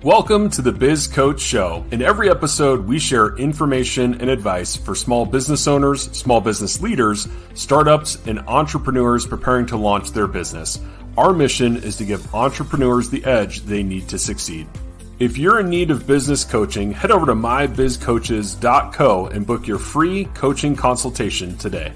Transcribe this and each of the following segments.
Welcome to the Biz Coach Show. In every episode, we share information and advice for small business owners, small business leaders, startups, and entrepreneurs preparing to launch their business. Our mission is to give entrepreneurs the edge they need to succeed. If you're in need of business coaching, head over to mybizcoaches.co and book your free coaching consultation today.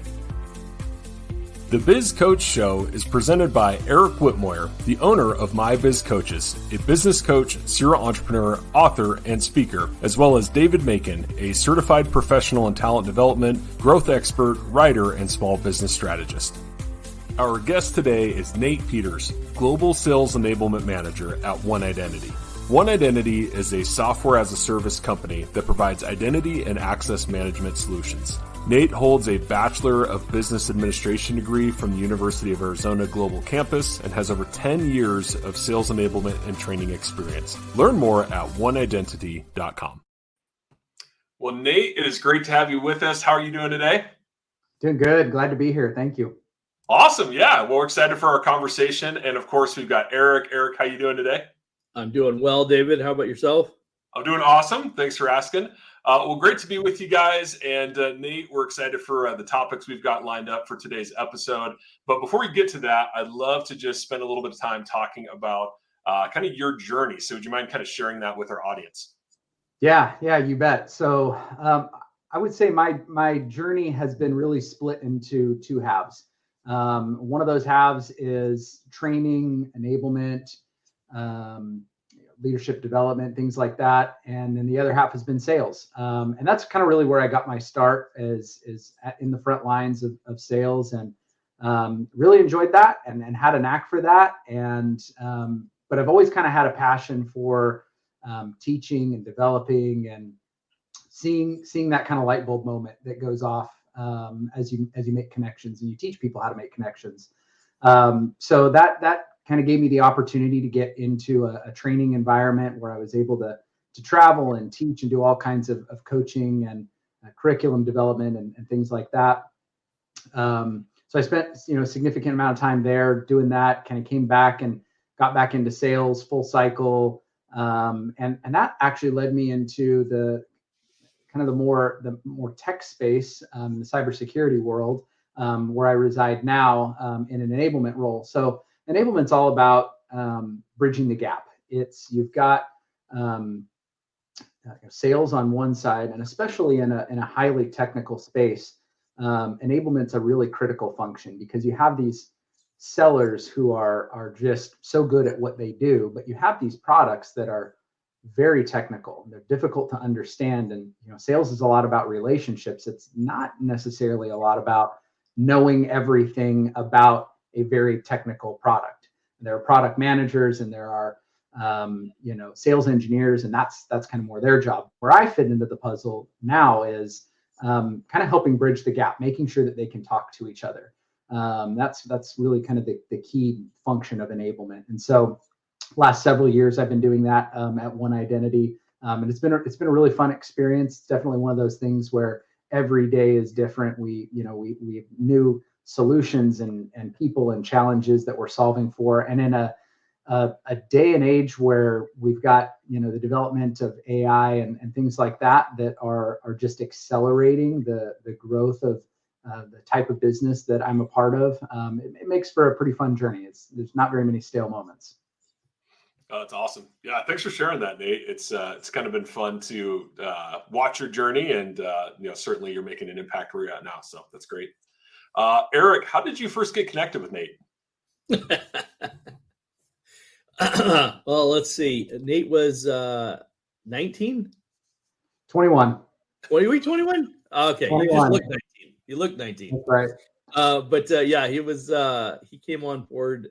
The Biz Coach Show is presented by Eric Whitmoyer, the owner of My Biz Coaches, a business coach, serial entrepreneur, author, and speaker, as well as David Macon, a certified professional in talent development, growth expert, writer, and small business strategist. Our guest today is Nate Peters, Global Sales Enablement Manager at One Identity. One Identity is a software as a service company that provides identity and access management solutions. Nate holds a Bachelor of Business Administration degree from the University of Arizona Global Campus and has over 10 years of sales enablement and training experience. Learn more at oneidentity.com. Well, Nate, it is great to have you with us. How are you doing today? Doing good. Glad to be here. Thank you. Awesome. Yeah. Well, we're excited for our conversation. And of course, we've got Eric. Eric, how you doing today? I'm doing well, David. How about yourself? I'm doing awesome. Thanks for asking. Well, great to be with you guys. And Nate, we're excited for the topics we've got lined up for today's episode. But before we get to that, I'd love to just spend a little bit of time talking about kind of your journey. So would you mind kind of sharing that with our audience? Yeah, you bet. So I would say my journey has been really split into two halves. One of those halves is training, enablement, leadership development, things like that. And then the other half has been sales. And that's kind of really where I got my start is in the front lines of sales, and really enjoyed that and had a knack for that. And, but I've always kind of had a passion for teaching and developing and seeing that kind of light bulb moment that goes off as you make connections and you teach people how to make connections. So that kind of gave me the opportunity to get into a training environment where I was able to travel and teach and do all kinds of coaching and curriculum development and things like that. So I spent a significant amount of time there doing that, kind of came back and got back into sales full cycle. And that actually led me into the more tech space, the cybersecurity world, where I reside now in an enablement role. So enablement's all about bridging the gap. You've got sales on one side, and especially in a highly technical space, enablement's a really critical function because you have these sellers who are just so good at what they do, but you have these products that are very technical. They're difficult to understand, and sales is a lot about relationships. It's not necessarily a lot about knowing everything about a very technical product. There are product managers and there are sales engineers, and that's kind of more their job. Where I fit into the puzzle now is kind of helping bridge the gap, making sure that they can talk to each other. That's really kind of the key function of enablement. And so last several years I've been doing that at One Identity, and it's been a really fun experience. It's definitely one of those things where every day is different. We have new solutions and people and challenges that we're solving for. And in a day and age where we've got, the development of AI and things like that are just accelerating the growth of the type of business that I'm a part of, it makes for a pretty fun journey. There's not very many stale moments. Oh, that's awesome. Yeah. Thanks for sharing that, Nate. It's kind of been fun to watch your journey, and certainly you're making an impact where you're at now. So that's great. Eric, how did you first get connected with Nate? Well, let's see. Nate was 19? 21. 21? Okay. 21. You just looked 19. You looked 19. That's right. But he was he came on board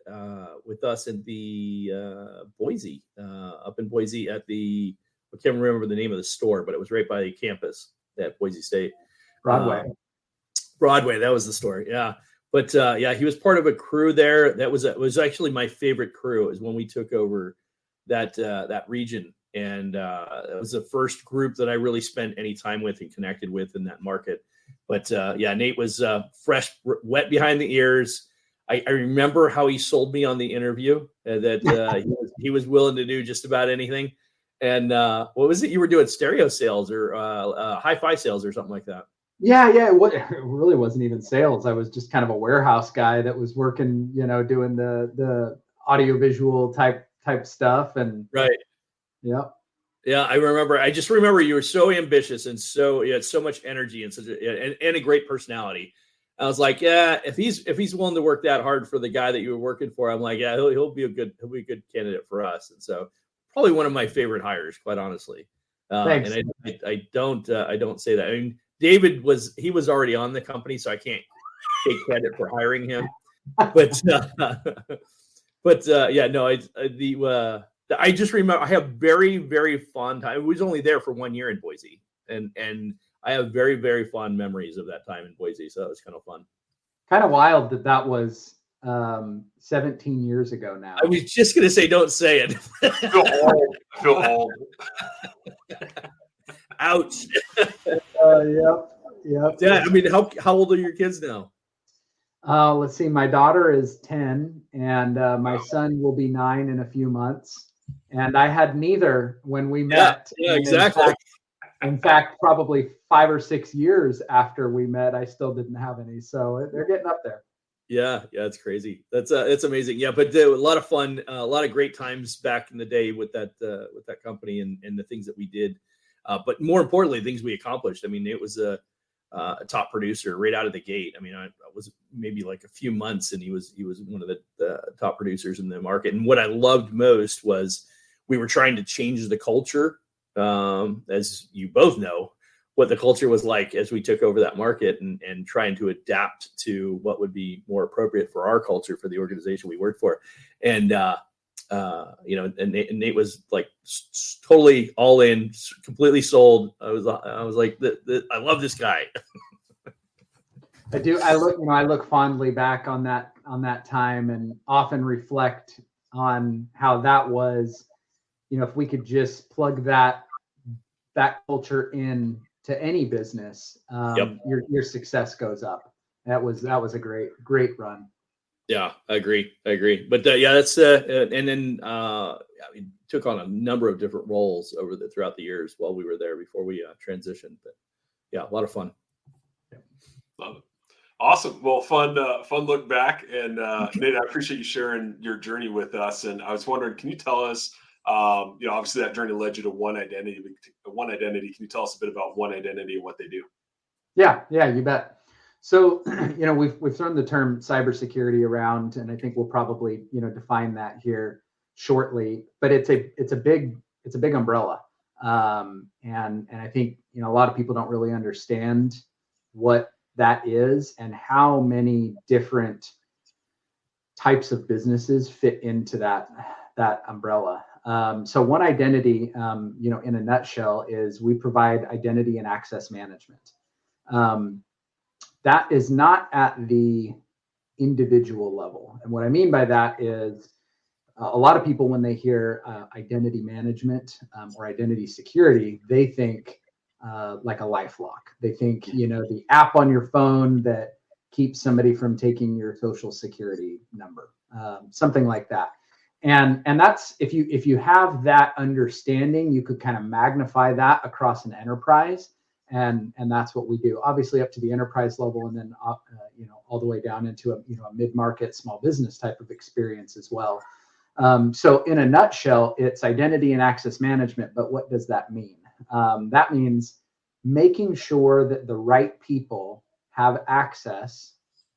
with us at the Boise, up in Boise at I can't remember the name of the store, but it was right by the campus at Boise State. Broadway, that was the story. Yeah. But he was part of a crew there. That was actually my favorite crew, is when we took over that region. And it was the first group that I really spent any time with and connected with in that market. But Nate was fresh, wet behind the ears. I remember how he sold me on the interview that he was willing to do just about anything. And what was it you were doing? Stereo sales or hi-fi sales or something like that? Yeah. It really wasn't even sales. I was just kind of a warehouse guy that was working, doing the audiovisual type stuff. And Right. yeah. Yeah, I just remember you were so ambitious and you had so much energy and and a great personality. I was like, yeah, if he's willing to work that hard for the guy that you were working for, I'm like, yeah, he'll be a good candidate for us. And so probably one of my favorite hires, quite honestly. Thanks. And I don't say that. I mean, David was already on the company, so I can't take credit for hiring him. But yeah, no, I just remember I have very, very fond time. I was only there for 1 year in Boise, and I have very, very fond memories of that time in Boise. So it was kind of fun. Kind of wild that was 17 years ago now. I was just going to say, don't say it. I feel old. Ouch. Yep. Yeah, I mean, how old are your kids now? Let's see. My daughter is 10, and my son will be 9 in a few months. And I had neither when we met. Yeah, exactly. In fact, probably 5 or 6 years after we met, I still didn't have any. So they're getting up there. Yeah, it's crazy. That's amazing. Yeah, but a lot of fun, a lot of great times back in the day with that company and the things that we did. But more importantly, things we accomplished. I mean, it was a top producer right out of the gate. I mean, I was maybe like a few months, and he was one of the top producers in the market. And what I loved most was we were trying to change the culture, as you both know, what the culture was like as we took over that market, and trying to adapt to what would be more appropriate for our culture, for the organization we worked for. And and Nate was like totally all in, completely sold. I was like, I love this guy. I do. I look fondly back on that time, and often reflect on how that was. If we could just plug that culture in to any business, Yep. your success goes up. That was a great run. Yeah, I agree. But that's and then we took on a number of different roles throughout the years while we were there before we transitioned. But yeah, a lot of fun. Love it. Awesome. Well, fun look back. And Nate, I appreciate you sharing your journey with us. And I was wondering, can you tell us, obviously that journey led you to One Identity. Can you tell us a bit about One Identity and what they do? Yeah, you bet. So, we've thrown the term cybersecurity around, and I think we'll probably, define that here shortly. But it's a big umbrella, and I think a lot of people don't really understand what that is and how many different types of businesses fit into that umbrella. So One Identity, in a nutshell, is we provide identity and access management. That is not at the individual level. And what I mean by that is a lot of people, when they hear identity management or identity security, they think like a LifeLock. They think, the app on your phone that keeps somebody from taking your social security number, something like that. And that's, if you have that understanding, you could kind of magnify that across an enterprise. And that's what we do, obviously up to the enterprise level, and then all the way down into a mid-market small business type of experience as well. So in a nutshell, it's identity and access management. But what does that mean? That means making sure that the right people have access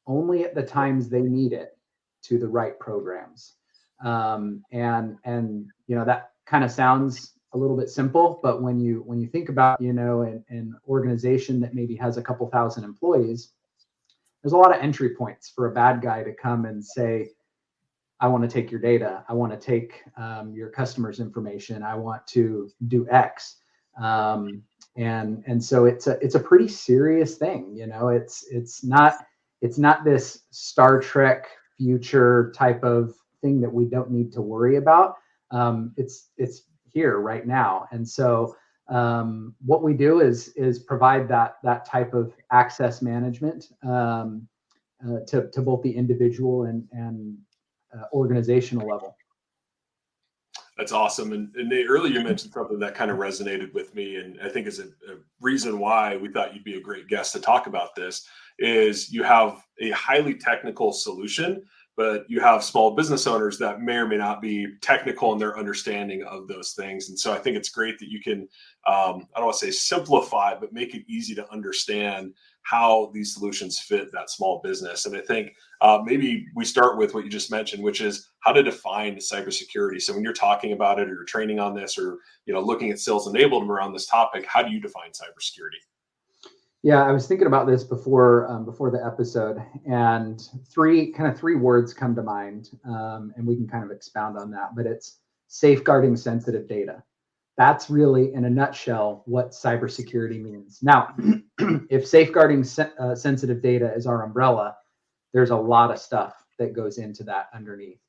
only at the times they need it to the right programs. And that kind of sounds a little bit simple, but when you think about, an organization that maybe has a couple thousand employees, there's a lot of entry points for a bad guy to come and say, I want to take your data. I want to take your customers' information. I want to do X. And so it's a pretty serious thing. It's not this Star Trek future type of thing that we don't need to worry about. It's here right now. And so what we do is provide that type of access management to both the individual and organizational level. That's awesome. And Nate, earlier you mentioned something that kind of resonated with me, and I think is a reason why we thought you'd be a great guest to talk about this, is you have a highly technical solution, but you have small business owners that may or may not be technical in their understanding of those things. And so I think it's great that you can, I don't want to say simplify, but make it easy to understand how these solutions fit that small business. And I think maybe we start with what you just mentioned, which is how to define cybersecurity. So when you're talking about it, or you're training on this, or looking at sales enablement around this topic, how do you define cybersecurity? Yeah, I was thinking about this before the episode, and three words come to mind, and we can kind of expound on that. But it's safeguarding sensitive data. That's really, in a nutshell, what cybersecurity means. Now, if safeguarding sensitive data is our umbrella, there's a lot of stuff that goes into that underneath.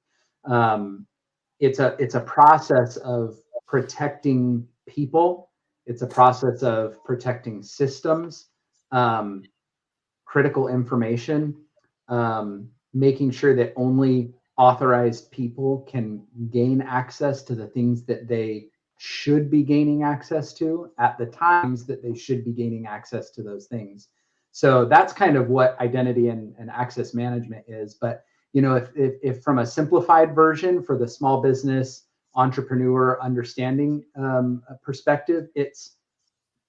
It's a process of protecting people. It's a process of protecting systems, critical information, making sure that only authorized people can gain access to the things that they should be gaining access to at the times that they should be gaining access to those things. So that's kind of what identity and access management is. But if from a simplified version for the small business entrepreneur understanding perspective, it's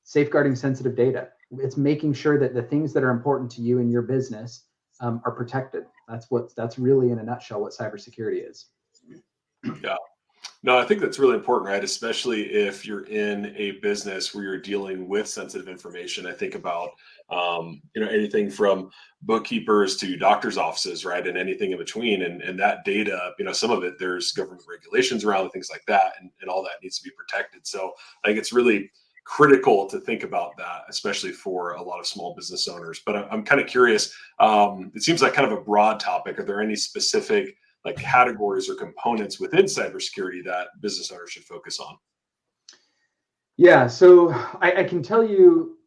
safeguarding sensitive data. It's making sure that the things that are important to you and your business are protected. That's really, in a nutshell, what cybersecurity is. Yeah. No, I think that's really important, right? Especially if you're in a business where you're dealing with sensitive information. I think about, anything from bookkeepers to doctors' offices, right? And anything in between. And that data, some of it, there's government regulations around and things like that, and all that needs to be protected. So I think it's really critical to think about that, especially for a lot of small business owners. But I'm kind of curious, it seems like kind of a broad topic. Are there any specific categories or components within cybersecurity that business owners should focus on? Yeah, so I can tell you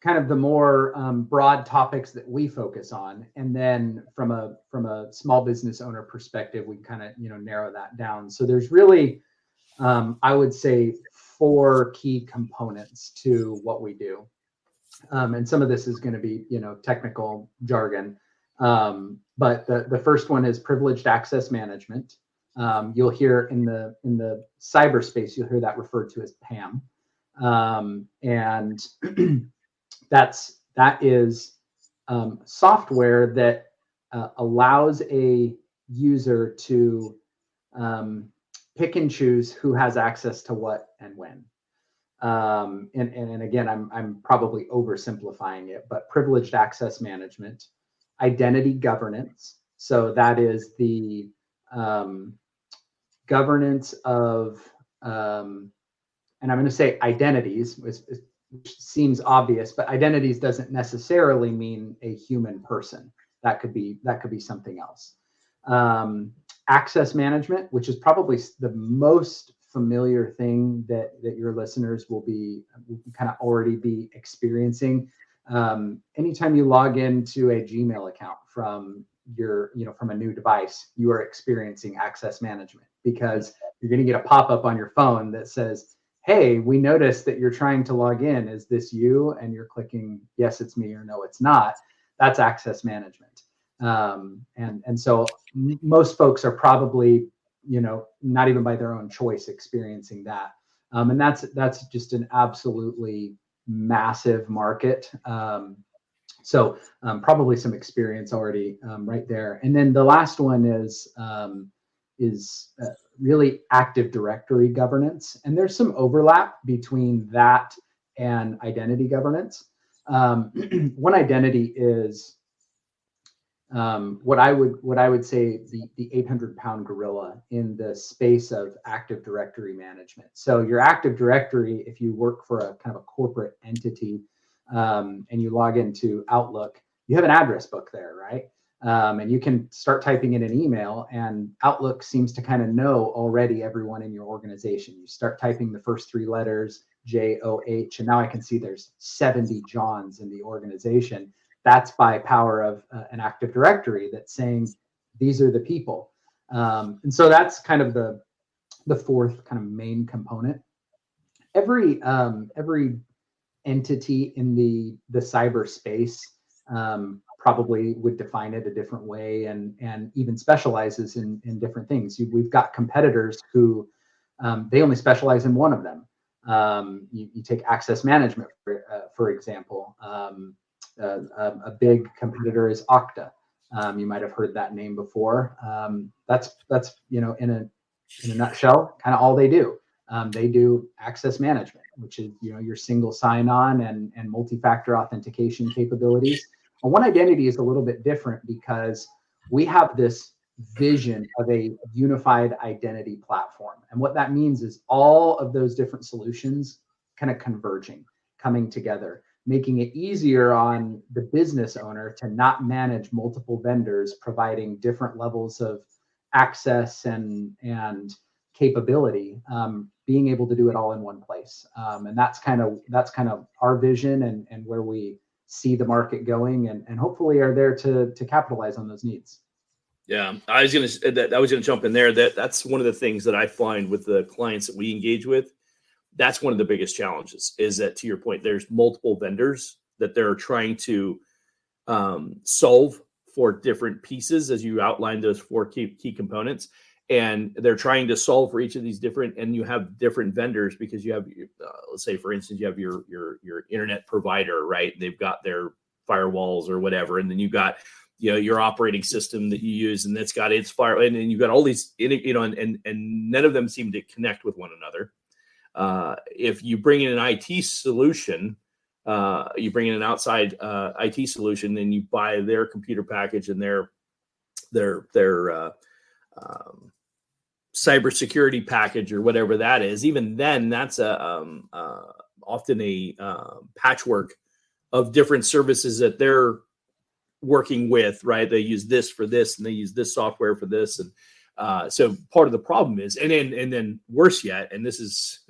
kind of the more broad topics that we focus on, and then from a small business owner perspective, we kind of narrow that down. So there's really, I would say, 4 key components to what we do, and some of this is going to be technical jargon. But the first one is privileged access management. You'll hear in the cyberspace, you'll hear that referred to as PAM, and that is software that allows a user to pick and choose who has access to what and when. And again, I'm probably oversimplifying it, but privileged access management, identity governance. So that is the governance of, and I'm going to say identities, which seems obvious, but identities doesn't necessarily mean a human person. That could be something else. Access management, which is probably the most familiar thing that your listeners will kind of already be experiencing. Anytime you log into a Gmail account from from a new device, you are experiencing access management, because you're going to get a pop-up on your phone that says, hey, we noticed that you're trying to log in. Is this you? And you're clicking, yes, it's me, or no, it's not. That's access management. And so most folks are probably, not even by their own choice experiencing that. And that's just an absolutely massive market. So probably some experience already right there. And then the last one is really Active Directory governance. And there's some overlap between that and identity governance. One identity is what I would say the 800-pound gorilla in the space of Active Directory management. So your Active Directory, if you work for a kind of a corporate entity and you log into Outlook, you have an address book there, right? And you can start typing in an email, and Outlook seems to kind of know already everyone in your organization. You start typing the first 3 letters, J-O-H, and now I can see there's 70 Johns in the organization. That's by power of an Active Directory that's saying these are the people. And so that's kind of the the fourth kind of main component. Every entity in the cyberspace probably would define it a different way, and even specializes in different things. We've got competitors who they only specialize in one of them. You take access management, for example. A big competitor is Okta. You might have heard that name before. That's in a nutshell, kind of all they do. They do access management, which is your single sign-on and multi-factor authentication capabilities. And One Identity is a little bit different because we have this vision of a unified identity platform. And what that means is all of those different solutions kind of converging, coming together, making it easier on the business owner to not manage multiple vendors providing different levels of access and capability, being able to do it all in one place. And that's kind of our vision and where we see the market going, and hopefully are there to capitalize on those needs. Yeah, I was gonna jump in there. That's one of the things that I find with the clients that we engage with. That's one of the biggest challenges, is that, to your point, there's multiple vendors that they're trying to solve for different pieces, as you outlined those four key components, and they're trying to solve for each of these different. And you have different vendors because you have, let's say, for instance, you have your internet provider, right? They've got their firewalls or whatever, and then you've got your operating system that you use, and that's got its fire, and you've got all these, and none of them seem to connect with one another. If you bring in an IT solution, you bring in an outside IT solution, then you buy their computer package and their cybersecurity package or whatever that is. Even then, that's often a patchwork of different services that they're working with, right? They use this for this, and they use this software for this, and so part of the problem is, and then worse yet, and this is,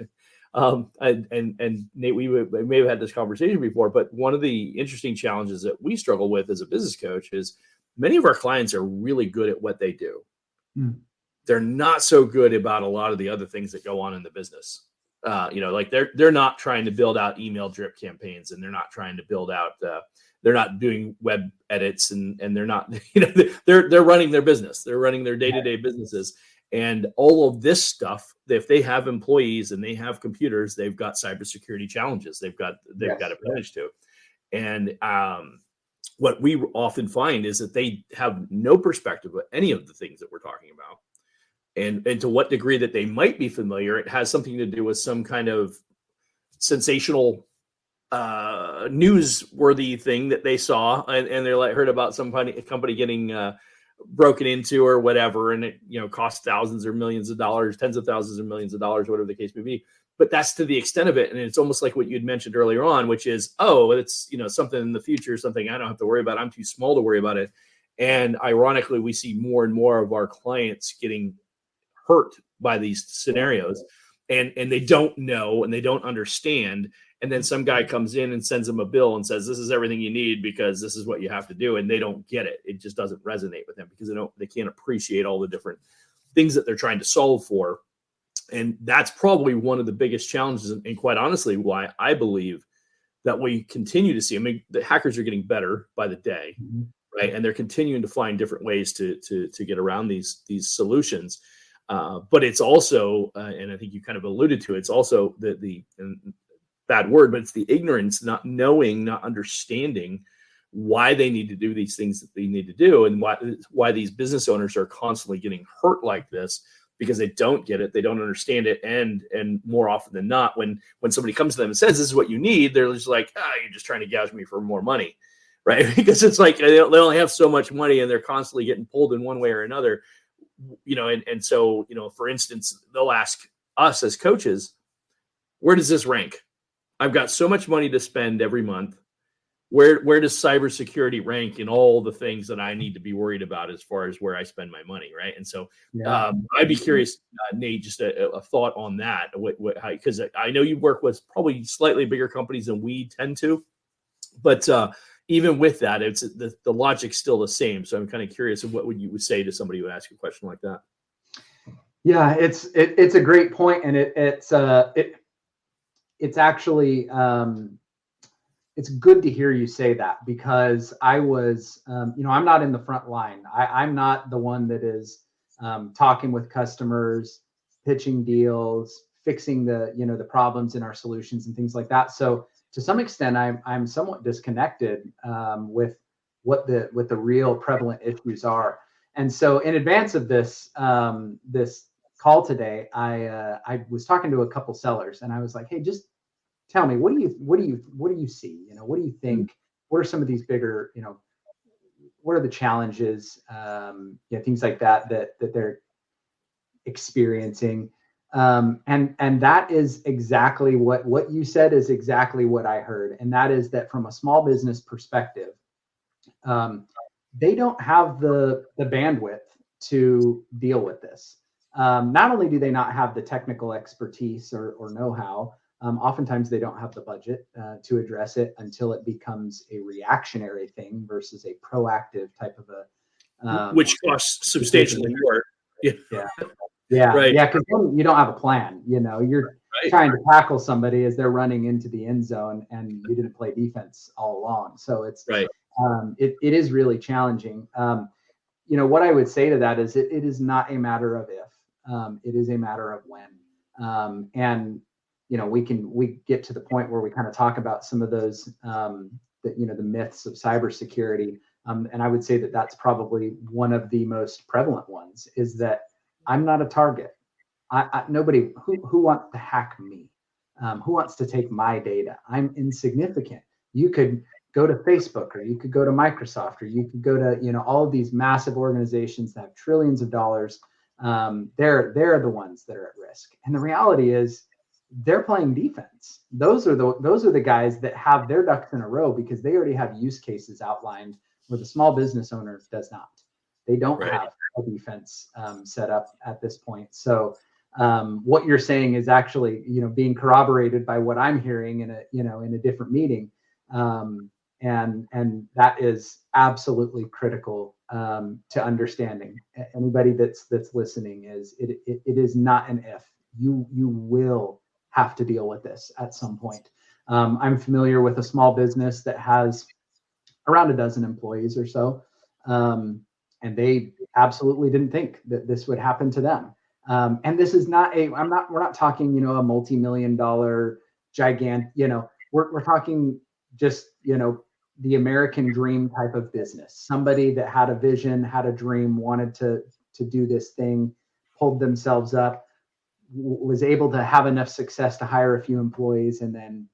and Nate, we may have had this conversation before, but one of the interesting challenges that we struggle with as a business coach is many of our clients are really good at what they do. They're not so good about a lot of the other things that go on in the business. Like they're not trying to build out email drip campaigns, and they're not trying to build out. They're not doing web edits, and they're not. They're running their business. They're running their day-to-day businesses, and all of this stuff. If they have employees and they have computers, they've got cybersecurity challenges. They've got to manage to, and what we often find is that they have no perspective of any of the things that we're talking about. And to what degree that they might be familiar, it has something to do with some kind of sensational newsworthy thing that they saw, and they're heard about some company getting broken into or whatever, and it costs thousands or millions of dollars, tens of thousands or millions of dollars, whatever the case may be. But that's to the extent of it, and it's almost like what you had mentioned earlier on, which is, it's something in the future, something I don't have to worry about. I'm too small to worry about it. And ironically, we see more and more of our clients getting hurt by these scenarios, and they don't know and they don't understand. And then some guy comes in and sends them a bill and says, this is everything you need because this is what you have to do. And they don't get it. It just doesn't resonate with them because they can't appreciate all the different things that they're trying to solve for. And that's probably one of the biggest challenges. And quite honestly, why I believe that we continue to see, the hackers are getting better by the day, right? And they're continuing to find different ways to get around these solutions. But it's also, and I think you kind of alluded to it, it's also the bad word, but it's the ignorance, not knowing, not understanding why they need to do these things that they need to do, and why these business owners are constantly getting hurt like this because they don't get it, they don't understand it, and more often than not, when somebody comes to them and says this is what you need, they're just like, you're just trying to gouge me for more money, right? Because it's like they only have so much money, and they're constantly getting pulled in one way or another. And so, for instance, they'll ask us as coaches, where does this rank? I've got so much money to spend every month. Where does cybersecurity rank in all the things that I need to be worried about as far as where I spend my money, right? And so I'd be curious, Nate, just a thought on that, because I know you work with probably slightly bigger companies than we tend to, but even with that, it's the logic's still the same. So I'm kind of curious of what would you say to somebody who would ask you a question like that. Yeah, it's a great point, and it's actually it's good to hear you say that, because I was I'm not in the front line. I'm not the one that is talking with customers, pitching deals, fixing the problems in our solutions and things like that. So to some extent, I'm somewhat disconnected with what the real prevalent issues are. And so in advance of this this call today, I was talking to a couple sellers, and I was like, hey, just tell me, what do you see? What do you think? What are some of these bigger, what are the challenges? Things like that they're experiencing. And that is exactly what you said is exactly what I heard. And that is that from a small business perspective, they don't have the bandwidth to deal with this. Not only do they not have the technical expertise or know-how, oftentimes they don't have the budget to address it until it becomes a reactionary thing versus a proactive type of a which costs substantially more. Yeah. Yeah. Right. Yeah. Because you don't have a plan. You're trying to tackle somebody as they're running into the end zone, and you didn't play defense all along. So it's right. It is really challenging. What I would say to that is it is not a matter of if, it is a matter of when. And we get to the point where we kind of talk about some of those the myths of cybersecurity. And I would say that that's probably one of the most prevalent ones, is that I'm not a target. Nobody who wants to hack me, who wants to take my data. I'm insignificant. You could go to Facebook, or you could go to Microsoft, or you could go to all of these massive organizations that have trillions of dollars. They're the ones that are at risk. And the reality is, they're playing defense. Those are the guys that have their ducks in a row, because they already have use cases outlined where the small business owner does not. They don't have a defense set up at this point. So what you're saying is actually being corroborated by what I'm hearing in a different meeting. And that is absolutely critical to understanding. Anybody that's listening, is it is not an if. You will have to deal with this at some point. I'm familiar with a small business that has around a dozen employees or so, and they absolutely didn't think that this would happen to them. And this is not we're not talking a multi-million-dollar gigantic. We're talking just the American dream type of business. Somebody that had a vision, had a dream, wanted to do this thing, pulled themselves up, was able to have enough success to hire a few employees, and then,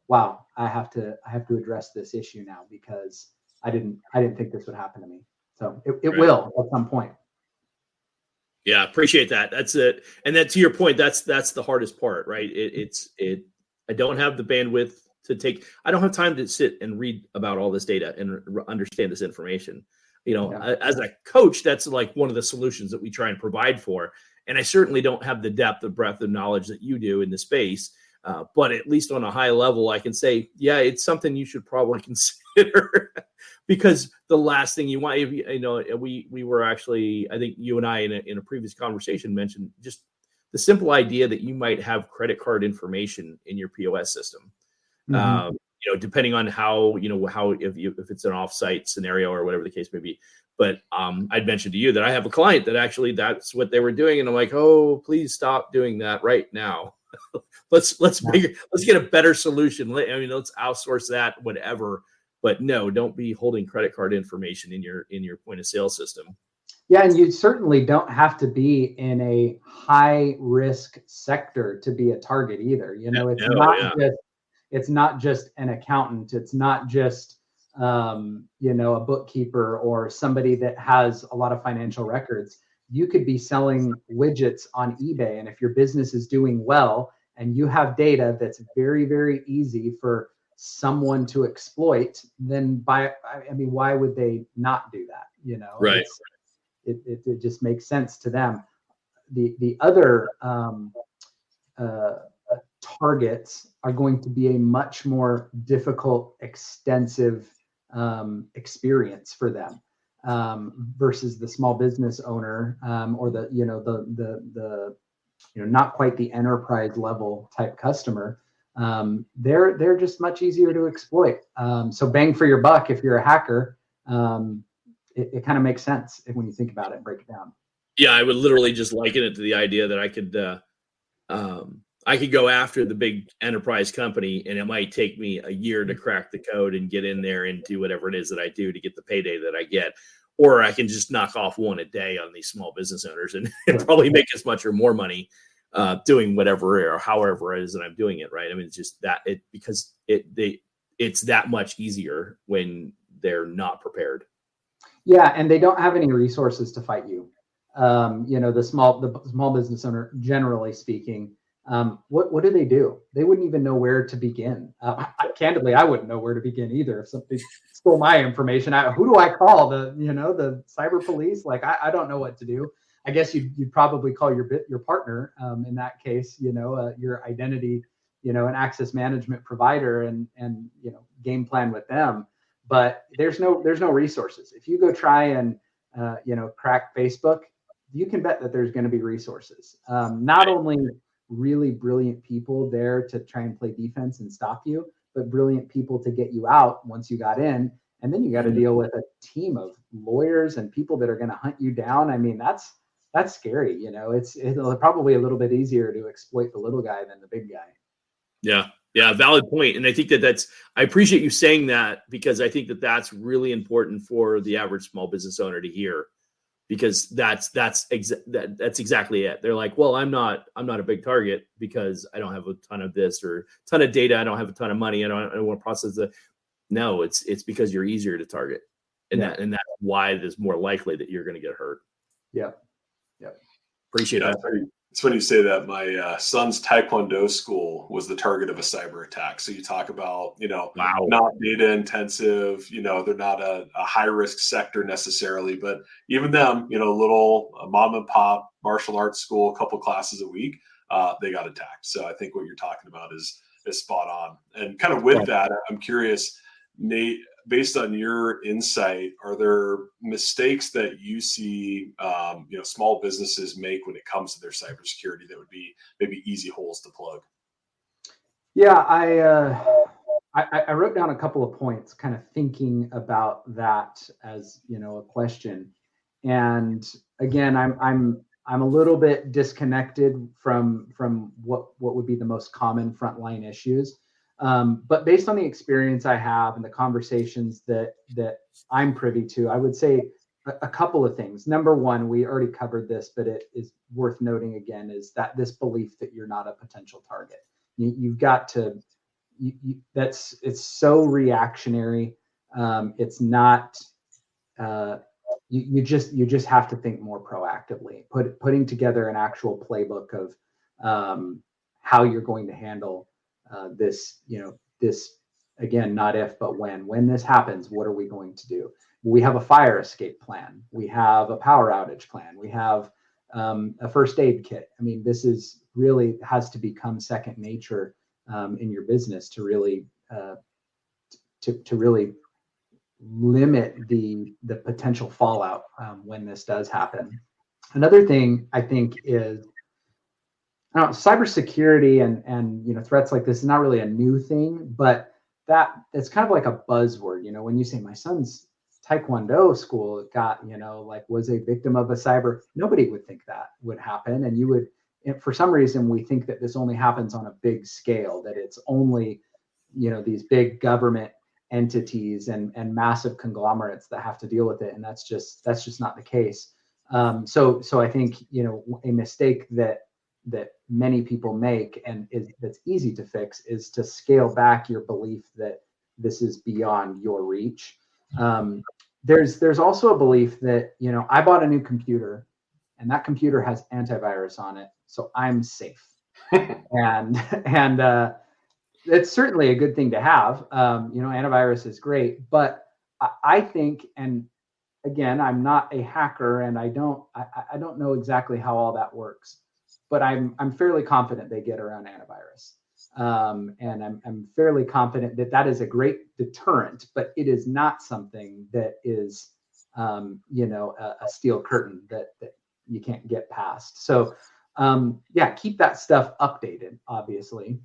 wow, I have to address this issue now, because I didn't think this would happen to me. So it will at some point. Yeah, appreciate that. That's it. And then to your point, that's the hardest part, right? I don't have the bandwidth to take. I don't have time to sit and read about all this data and understand this information. As a coach, that's like one of the solutions that we try and provide for. And I certainly don't have the depth of breadth of knowledge that you do in the space. But at least on a high level, I can say, yeah, it's something you should probably consider, because the last thing you want, we were actually, I think you and I in a previous conversation mentioned just the simple idea that you might have credit card information in your POS system. Mm-hmm. Depending on how if it's an offsite scenario or whatever the case may be. But I'd mentioned to you that I have a client that actually that's what they were doing, and I'm like, oh, please stop doing that right now. let's get a better solution. Let's outsource that, whatever. But no, don't be holding credit card information in your point of sale system. Yeah, and you certainly don't have to be in a high risk sector to be a target either. It's not just an accountant. It's not just a bookkeeper or somebody that has a lot of financial records. You could be selling widgets on eBay, and if your business is doing well and you have data that's very, very easy for someone to exploit, then why would they not do that? Right. It just makes sense to them. The other targets are going to be a much more difficult, extensive experience for them. versus the small business owner, or the not quite the enterprise level type customer. They're just much easier to exploit. So bang for your buck if you're a hacker. It kind of makes sense when you think about it and break it down. Yeah, I would literally just liken it to the idea that I could go after the big enterprise company, and it might take me a year to crack the code and get in there and do whatever it is that I do to get the payday that I get. Or I can just knock off one a day on these small business owners and probably make as much or more money doing whatever or however it is that I'm doing it. Right. I mean, it's just that it's that much easier when they're not prepared. Yeah. And they don't have any resources to fight you. The small business owner, generally speaking, what do they do? They wouldn't even know where to begin. Candidly, I wouldn't know where to begin either. If somebody stole my information, who do I call? The cyber police? Like, I don't know what to do. I guess you'd probably call your partner in that case. Your identity, and access management provider, and game plan with them. But there's no resources. If you go try and crack Facebook, you can bet that there's going to be resources. Not only really brilliant people there to try and play defense and stop you, but brilliant people to get you out once you got in. And then you got to deal with a team of lawyers and people that are going to hunt you down. I mean, that's scary. It's probably a little bit easier to exploit the little guy than the big guy. Yeah, valid point. And I think I appreciate you saying that, because I think that's really important for the average small business owner to hear, because that's exactly it. They're like, well, I'm not a big target because I don't have a ton of this or a ton of data. I don't have a ton of money. I don't want to process it. No, it's because you're easier to target. And that's why it's more likely that you're going to get hurt. Yeah. Appreciate that. It's funny you say that. My son's Taekwondo school was the target of a cyber attack. So you talk about, not data intensive, they're not a high risk sector necessarily, but even them, little mom and pop martial arts school, a couple classes a week, they got attacked. So I think what you're talking about is spot on. And kind of with that, I'm curious, Nate, based on your insight, are there mistakes that you see, small businesses make when it comes to their cybersecurity that would be maybe easy holes to plug? Yeah, I wrote down a couple of points, kind of thinking about that as a question. And again, I'm a little bit disconnected from what would be the most common frontline issues. But based on the experience I have and the conversations that I'm privy to, I would say a couple of things. Number one, we already covered this, but it is worth noting again, is that this belief that you're not a potential target. You've got to, it's so reactionary. It's not, you just have to think more proactively, putting together an actual playbook of how you're going to handle this, again, not if, but when this happens, what are we going to do? We have a fire escape plan. We have a power outage plan. We have a first aid kit. I mean, this is really has to become second nature in your business to really to really limit the potential fallout when this does happen. Another thing I think is, cybersecurity and threats like this is not really a new thing, but that it's kind of like a buzzword. When you say my son's Taekwondo school got was a victim of a cyber, nobody would think that would happen. And you would, for some reason, we think that this only happens on a big scale, that it's only these big government entities and massive conglomerates that have to deal with it, and that's just not the case. So I think a mistake that many people make and that's easy to fix is to scale back your belief that this is beyond your reach. There's also a belief that I bought a new computer and that computer has antivirus on it, so I'm safe. and it's certainly a good thing to have. Antivirus is great, but I think, and again, I'm not a hacker and I don't know exactly how all that works, but I'm fairly confident they get around antivirus. And I'm fairly confident that is a great deterrent, but it is not something that is a steel curtain that you can't get past. So keep that stuff updated, obviously.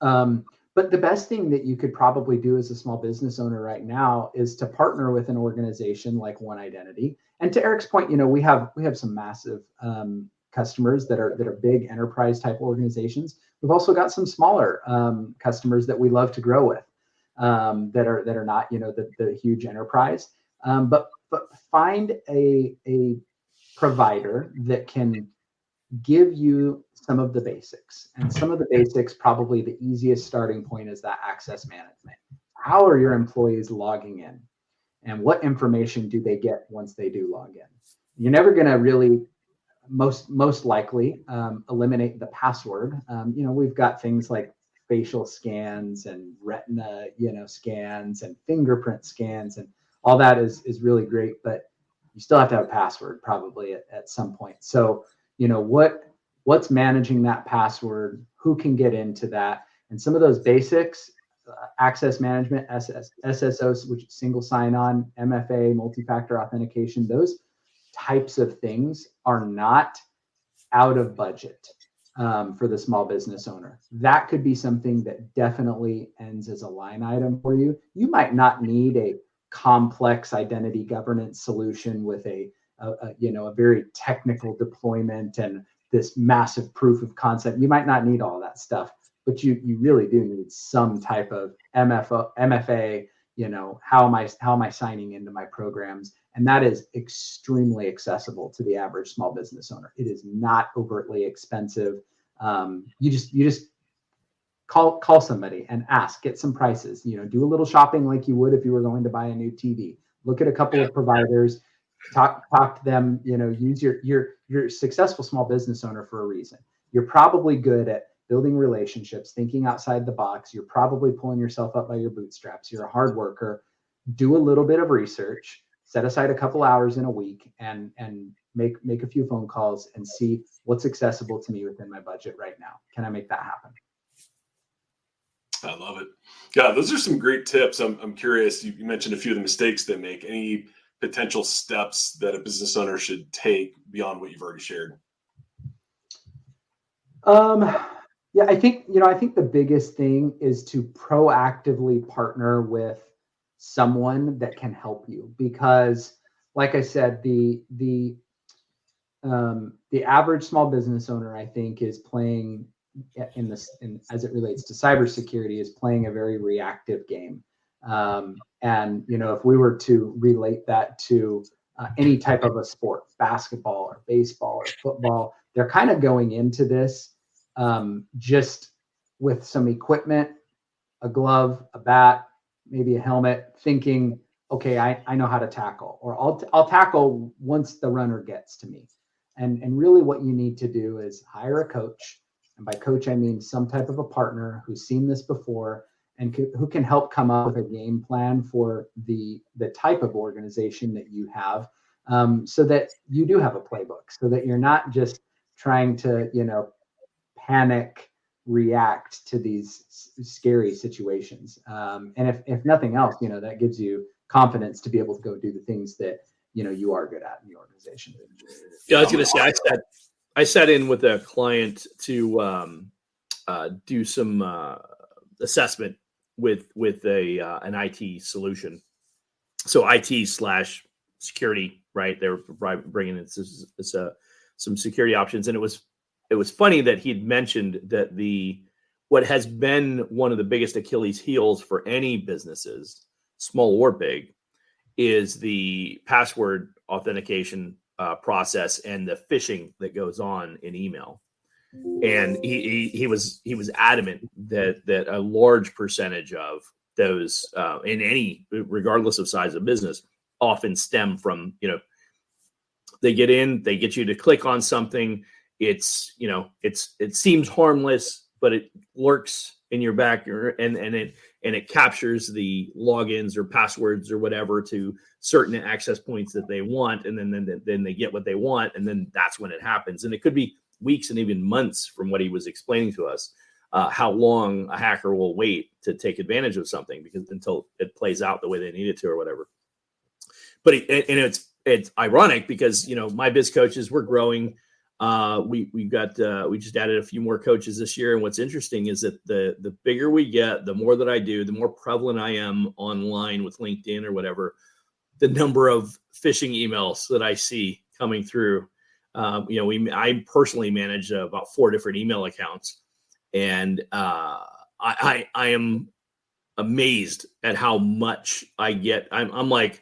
But the best thing that you could probably do as a small business owner right now is to partner with an organization like One Identity. And to Eric's point, we have some massive customers that are big enterprise type organizations. We've also got some smaller customers that we love to grow with that are not the huge enterprise. But find a provider that can give you some of the basics. And some of the basics, probably the easiest starting point, is that access management. How are your employees logging in? And what information do they get once they do log in? You're never going to really, most likely, eliminate the password. We've got things like facial scans and retina, scans and fingerprint scans, and all that is really great, but you still have to have a password probably at some point. So what's managing that password, who can get into that, and some of those basics, access management, SSO, which is single sign-on, MFA, multi-factor authentication, those types of things are not out of budget for the small business owner. That could be something that definitely ends as a line item for you. You might not need a complex identity governance solution with a very technical deployment and this massive proof of concept. You might not need all that stuff, but you really do need some type of MFA. How am I signing into my programs? And that is extremely accessible to the average small business owner. It is not overtly expensive. You just call somebody and ask, get some prices. Do a little shopping like you would if you were going to buy a new TV. Look at a couple of providers. Talk to them. Use you're a successful small business owner for a reason. You're probably good at building relationships, thinking outside the box. You're probably pulling yourself up by your bootstraps. You're a hard worker. Do a little bit of research. Set aside a couple hours in a week and make a few phone calls and see what's accessible to me within my budget right now. Can I make that happen? I love it. Yeah, those are some great tips. I'm curious. You mentioned a few of the mistakes they make. Any potential steps that a business owner should take beyond what you've already shared? I think the biggest thing is to proactively partner with someone that can help you, because like I said, the average small business owner, I think, is playing as it relates to cybersecurity, is playing a very reactive game. And if we were to relate that to any type of a sport, basketball or baseball or football, they're kind of going into this just with some equipment, a glove, a bat, maybe a helmet, thinking, okay, I know how to tackle, or I'll tackle once the runner gets to me. And really what you need to do is hire a coach. And by coach, I mean some type of a partner who's seen this before and who can help come up with a game plan for the type of organization that you have, so that you do have a playbook, so that you're not just trying to, panic react to these scary situations. And if nothing else, that gives you confidence to be able to go do the things that, you are good at in the organization. Yeah, I was going to say, I sat in with a client to do some assessment with an IT solution. So IT/security, right? They were bringing in some security options, and it was funny that he'd mentioned that what has been one of the biggest Achilles heels for any businesses, small or big, is the password authentication process and the phishing that goes on in email. And he was adamant that a large percentage of those in any, regardless of size of business, often stem from, they get in, they get you to click on something. It seems harmless, but it lurks in your back, and it captures the logins or passwords or whatever to certain access points that they want, and then they get what they want, and then that's when it happens. And it could be weeks and even months, from what he was explaining to us, how long a hacker will wait to take advantage of something, because until it plays out the way they need it to or whatever. but it's ironic because, my biz coaches, we're growing. We just added a few more coaches this year. And what's interesting is that the bigger we get, the more that I do, the more prevalent I am online with LinkedIn or whatever, the number of phishing emails that I see coming through. I personally manage about 4 different email accounts, and I am amazed at how much I get. I'm like,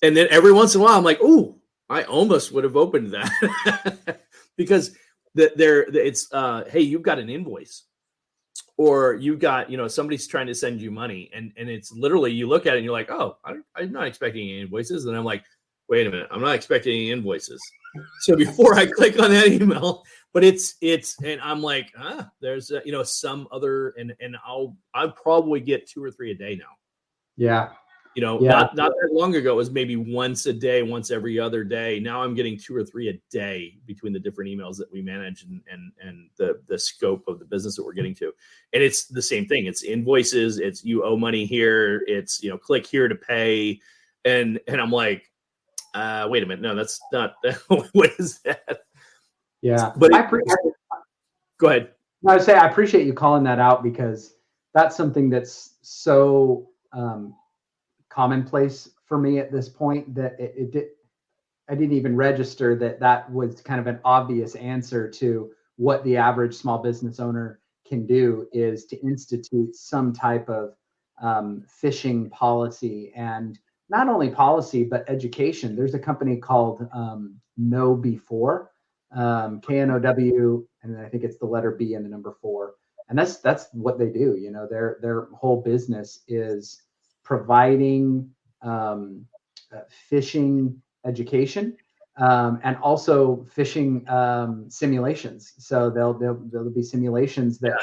and then every once in a while I'm like, oh, I almost would have opened that because it's hey, you've got an invoice, or you've got, somebody's trying to send you money, and it's literally, you look at it and you're like, oh, I'm not expecting any invoices. And I'm like, wait a minute, I'm not expecting any invoices. So before I click on that email, but it's, and I'm like, there's, some other, and I'll probably get 2 or 3 a day now. Yeah. Not that long ago, it was maybe once a day, once every other day. Now I'm getting 2 or 3 a day between the different emails that we manage and the scope of the business that we're getting to. And it's the same thing. It's invoices. It's you owe money here. It's, click here to pay. And I'm like, wait a minute. No, that's not, what is that? Yeah. But go ahead. I would say I appreciate you calling that out, because that's something that's so commonplace for me at this point that I didn't even register that was kind of an obvious answer to what the average small business owner can do, is to institute some type of phishing policy, and not only policy, but education. There's a company called Know Before, KNOW, and I think it's the letter B and the number 4. And that's what they do. Their whole business is providing phishing education and also phishing simulations. So there'll be simulations that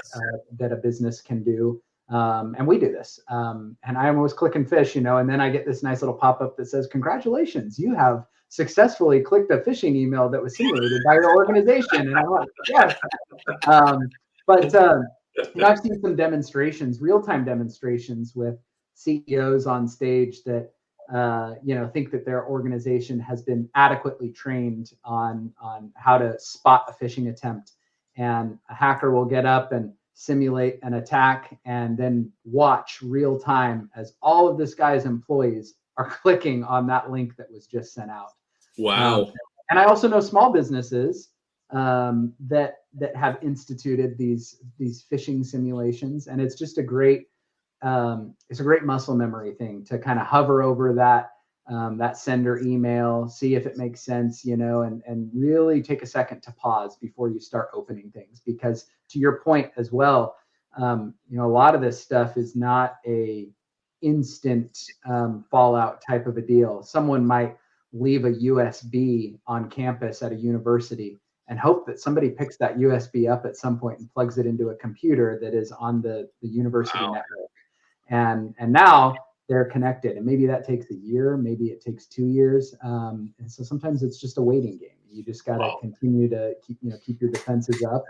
that a business can do, and we do this. And I'm always clicking fish, and then I get this nice little pop-up that says, "Congratulations, you have successfully clicked a phishing email that was simulated by your organization." And I'm like, yes. I've seen some demonstrations, real-time demonstrations with CEOs on stage that think that their organization has been adequately trained on how to spot a phishing attempt, and a hacker will get up and simulate an attack and then watch real time as all of this guy's employees are clicking on that link that was just sent out. Wow. And I also know small businesses that have instituted these phishing simulations, and it's just a great muscle memory thing to kind of hover over that sender email, see if it makes sense, and really take a second to pause before you start opening things. Because to your point as well, a lot of this stuff is not a instant fallout type of a deal. Someone might leave a USB on campus at a university and hope that somebody picks that USB up at some point and plugs it into a computer that is on the university network. And now they're connected, and maybe that takes a year, maybe it takes 2 years. And so sometimes it's just a waiting game. You just got to continue to keep your defenses up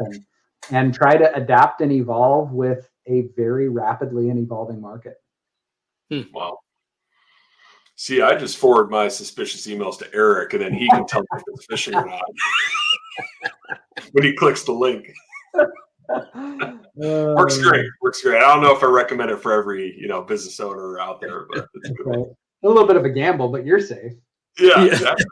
and try to adapt and evolve with a very rapidly and evolving market. Wow. See, I just forward my suspicious emails to Eric, and then he can tell me if it's phishing or not when he clicks the link. Works great. I don't know if I recommend it for every business owner out there, but it's good. Right. A little bit of a gamble, but you're safe. Yeah. Exactly.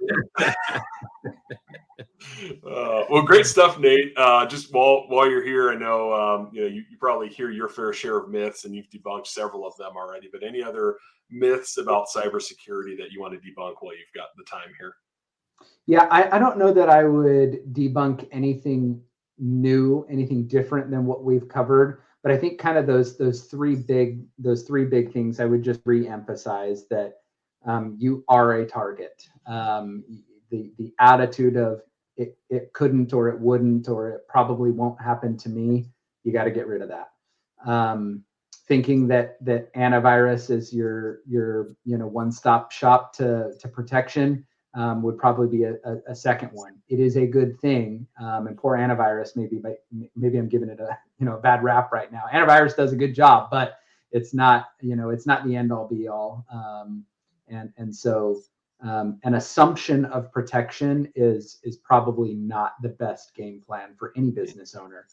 Well, great stuff, Nate. Just while you're here, I know you probably hear your fair share of myths, and you've debunked several of them already. But any other myths about cybersecurity that you want to debunk while you've got the time here? Yeah, I don't know that I would debunk anything new, anything different than what we've covered. But I think kind of those three big things I would just re-emphasize, that you are a target. The attitude of it couldn't, or it wouldn't, or it probably won't happen to me, you got to get rid of that. Thinking that antivirus is your one-stop shop to protection would probably be a second one. It is a good thing, and poor antivirus, maybe I'm giving it a bad rap right now. Antivirus does a good job, but it's not the end all be all. And so an assumption of protection is probably not the best game plan for any business owner.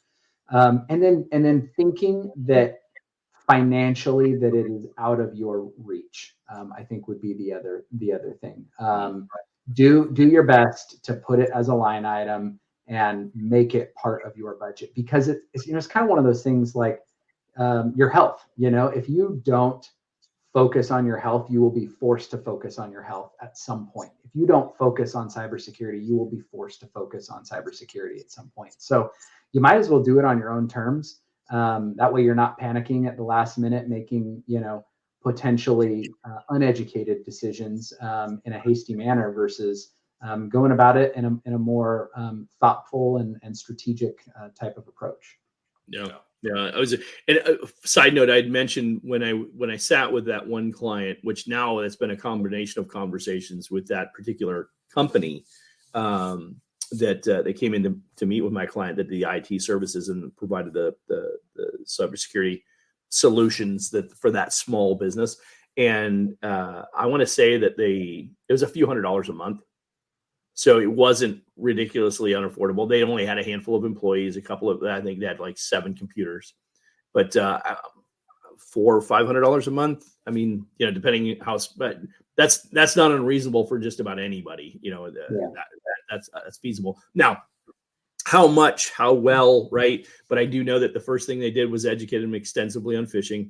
And then thinking that financially that it is out of your reach, I think would be the other thing. Do your best to put it as a line item and make it part of your budget, because it's kind of one of those things like your health. If you don't focus on your health, you will be forced to focus on your health at some point. If you don't focus on cybersecurity, you will be forced to focus on cybersecurity at some point. So you might as well do it on your own terms. That way you're not panicking at the last minute, making, potentially uneducated decisions in a hasty manner versus going about it in a more thoughtful and strategic type of approach. Yeah. Side note, I'd mentioned when I sat with that one client, which now it's been a combination of conversations with that particular company, that they came in to meet with my client that the IT services and provided the cybersecurity solutions for that small business. And I want to say that it was a few $100s a month. So it wasn't ridiculously unaffordable. They only had a handful of employees, I think they had like 7 computers, but $400 or $500 a month. I mean, depending but that's not unreasonable for just about anybody. That's feasible. Now, how much, how well, right? But I do know that the first thing they did was educate them extensively on phishing.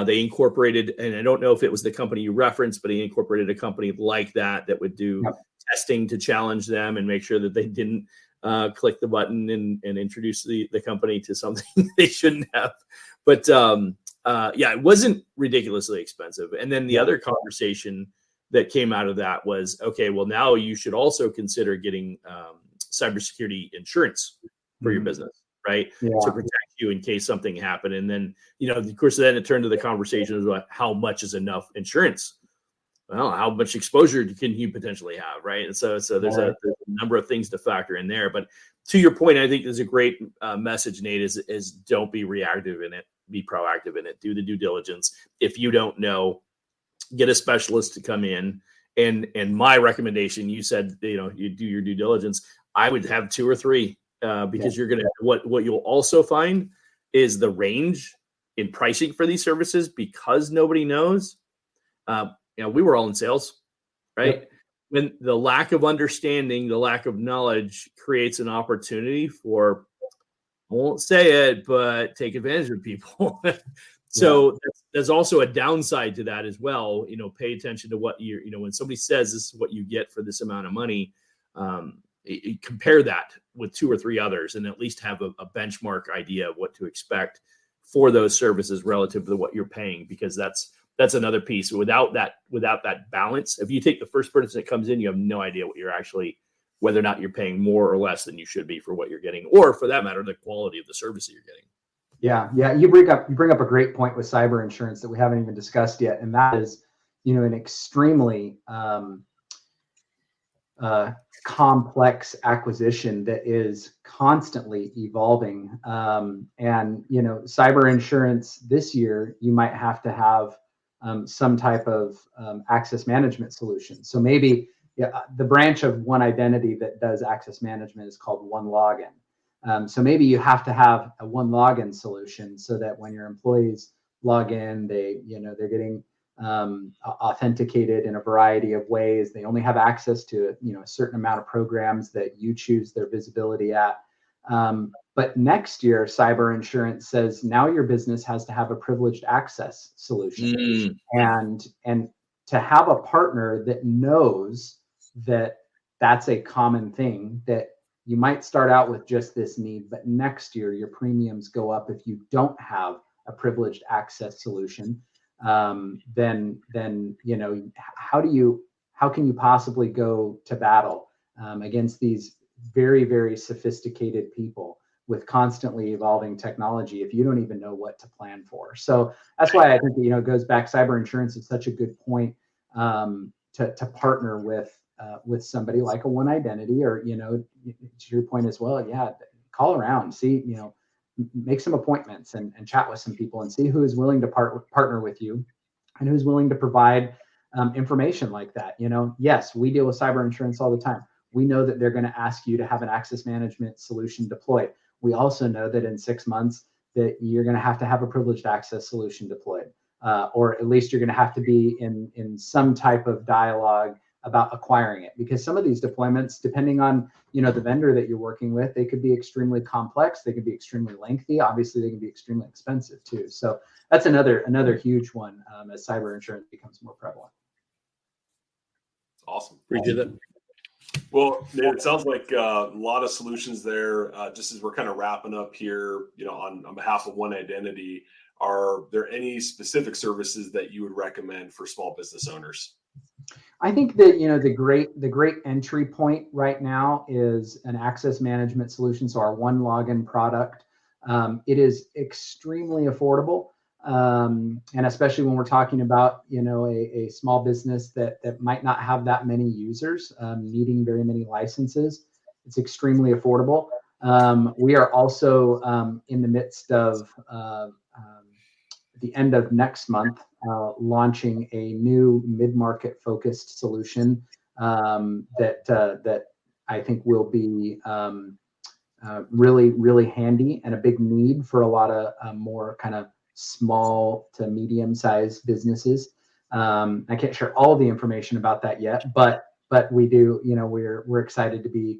They incorporated, and I don't know if it was the company you referenced, but he incorporated a company like that would do testing to challenge them and make sure that they didn't click the button and introduce the company to something they shouldn't have. But it wasn't ridiculously expensive. And then the other conversation that came out of that was, okay, well, now you should also consider getting cybersecurity insurance for your business, right? To protect you in case something happened. And then, of course, then it turned to the conversation about how much is enough insurance. Well, how much exposure can you potentially have, right? And so there's a number of things to factor in there. But to your point, I think there's a great message, Nate, is don't be reactive in it, be proactive in it, do the due diligence. If you don't know, get a specialist to come in. And my recommendation, you said, you do your due diligence. I would have 2 or 3 because you're going to, what you'll also find is the range in pricing for these services, because nobody knows. We were all in sales, right? Yep. When the lack of understanding, the lack of knowledge creates an opportunity for, I won't say it, but take advantage of people. So there's also a downside to that as well. Pay attention to what when somebody says this is what you get for this amount of money, compare that with 2 or 3 others and at least have a benchmark idea of what to expect for those services relative to what you're paying, because that's another piece. Without that balance, if you take the first person that comes in, you have no idea whether or not you're paying more or less than you should be for what you're getting, or for that matter, the quality of the service that you're getting. Yeah. You bring up a great point with cyber insurance that we haven't even discussed yet, and that is, an extremely complex acquisition that is constantly evolving. And cyber insurance this year, you might have to have some type of access management solution. So maybe the branch of One Identity that does access management is called One Login. So maybe you have to have a One Login solution so that when your employees log in, they're getting authenticated in a variety of ways. They only have access to a certain amount of programs that you choose their visibility at. But next year, cyber insurance says now your business has to have a privileged access solution, and to have a partner that knows that that's a common thing, that you might start out with just this need, but next year your premiums go up if you don't have a privileged access solution. Then how can you possibly go to battle against these very, very sophisticated people with constantly evolving technology if you don't even know what to plan for? So that's why I think it goes back. Cyber insurance is such a good point to partner with somebody like a One Identity, or to your point as well. Yeah, call around, see, make some appointments and chat with some people and see who is willing to partner with you and who's willing to provide information like that. Yes, we deal with cyber insurance all the time. We know that they're going to ask you to have an access management solution deployed. We also know that in 6 months that you're going to have a privileged access solution deployed, or at least you're going to have to be in some type of dialogue about acquiring it, because some of these deployments, depending on the vendor that you're working with, they could be extremely complex, they could be extremely lengthy, obviously they can be extremely expensive too. So that's another huge one as cyber insurance becomes more prevalent. Awesome. Appreciate that. Well, it sounds like a lot of solutions there. Just as we're kind of wrapping up here, on behalf of One Identity, are there any specific services that you would recommend for small business owners? I think that the great entry point right now is an access management solution. So our One Login product, it is extremely affordable, and especially when we're talking about a small business that might not have that many users needing very many licenses. It's extremely affordable. We are also in the midst of the end of next month launching a new mid-market focused solution that I think will be really, really handy and a big need for a lot of more kind of small to medium-sized businesses. I can't share all the information about that yet, but we do. We're excited to be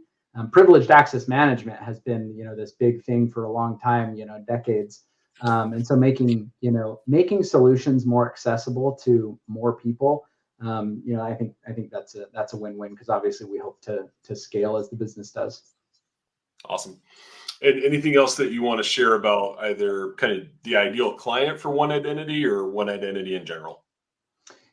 privileged access management has been this big thing for a long time, decades. And so making solutions more accessible to more people, I think that's a win-win, because obviously we hope to scale as the business does. Awesome. And anything else that you want to share about either kind of the ideal client for One Identity or One Identity in general?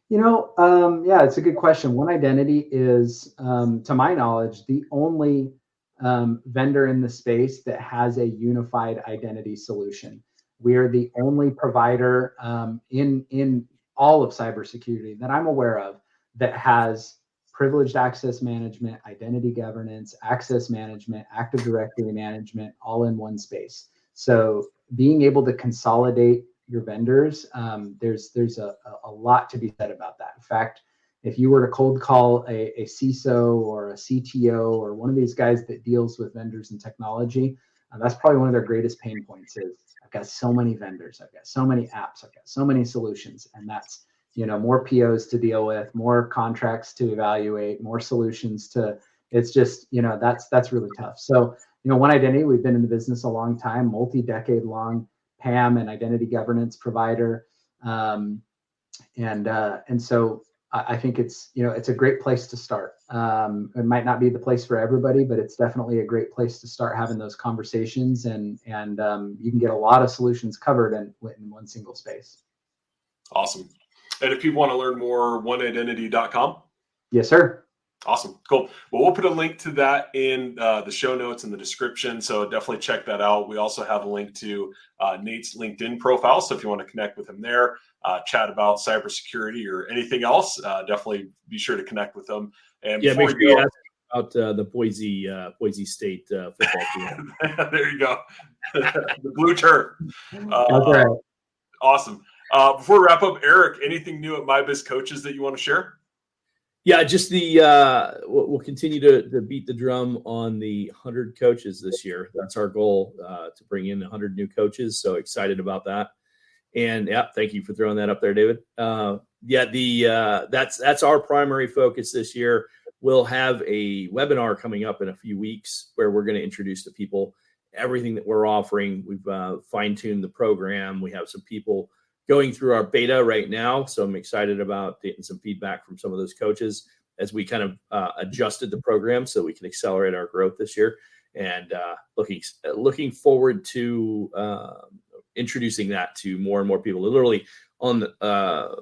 Yeah, it's a good question. One Identity is, to my knowledge, the only vendor in the space that has a unified identity solution. We are the only provider in all of cybersecurity that I'm aware of that has privileged access management, identity governance, access management, Active Directory management, all in one space. So being able to consolidate your vendors, there's a lot to be said about that. In fact, if you were to cold call a CISO or a CTO or one of these guys that deals with vendors and technology, that's probably one of their greatest pain points is, I've got so many vendors, I've got so many apps, I've got so many solutions, and that's more POs to deal with, more contracts to evaluate, more solutions to. It's just that's really tough. So One Identity, we've been in the business a long time, multi-decade long PAM and identity governance provider, and so I think it's a great place to start. It might not be the place for everybody, but it's definitely a great place to start having those conversations, and you can get a lot of solutions covered in one single space. Awesome. And if people want to learn more, oneidentity.com? Yes, sir. Awesome. Cool. Well, we'll put a link to that in the show notes in the description. So definitely check that out. We also have a link to Nate's LinkedIn profile. So if you want to connect with him there, chat about cybersecurity or anything else, definitely be sure to connect with them. And yeah, make sure you ask about the Boise State football team. There you go. The blue turf. Okay. Awesome. Before we wrap up, Eric, anything new at MyBiz Coaches that you want to share? Yeah, just we'll continue to beat the drum on the 100 coaches this year. That's our goal, to bring in 100 new coaches. So excited about that. And yeah, thank you for throwing that up there, David. That's our primary focus this year. We'll have a webinar coming up in a few weeks where we're going to introduce to people everything that we're offering. We've fine-tuned the program. We have some people going through our beta right now. So I'm excited about getting some feedback from some of those coaches as we kind of adjusted the program so we can accelerate our growth this year. And looking forward to introducing that to more and more people. Literally on the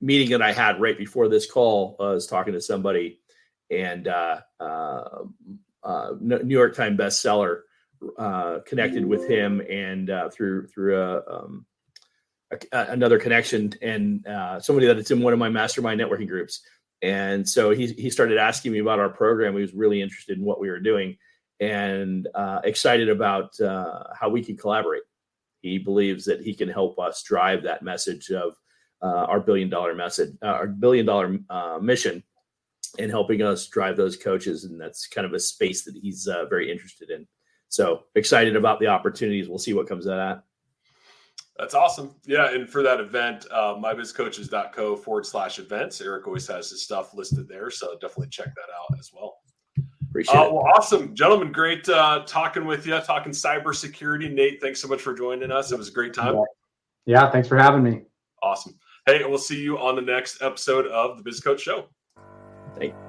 meeting that I had right before this call, I was talking to somebody, and New York Times bestseller connected with him, and through another connection, and somebody that's in one of my mastermind networking groups. And so he started asking me about our program. He was really interested in what we were doing, and excited about how we can collaborate. He believes that he can help us drive that message of our billion-dollar mission, and helping us drive those coaches. And that's kind of a space that he's very interested in. So excited about the opportunities. We'll see what comes of that. That's awesome. Yeah. And for that event, mybizcoaches.co/events. Eric always has his stuff listed there. So definitely check that out as well. Appreciate it. Well, awesome. Gentlemen, great talking with you, talking cybersecurity. Nate, thanks so much for joining us. It was a great time. Yeah, thanks for having me. Awesome. Hey, we'll see you on the next episode of the Biz Coach Show. Thank you.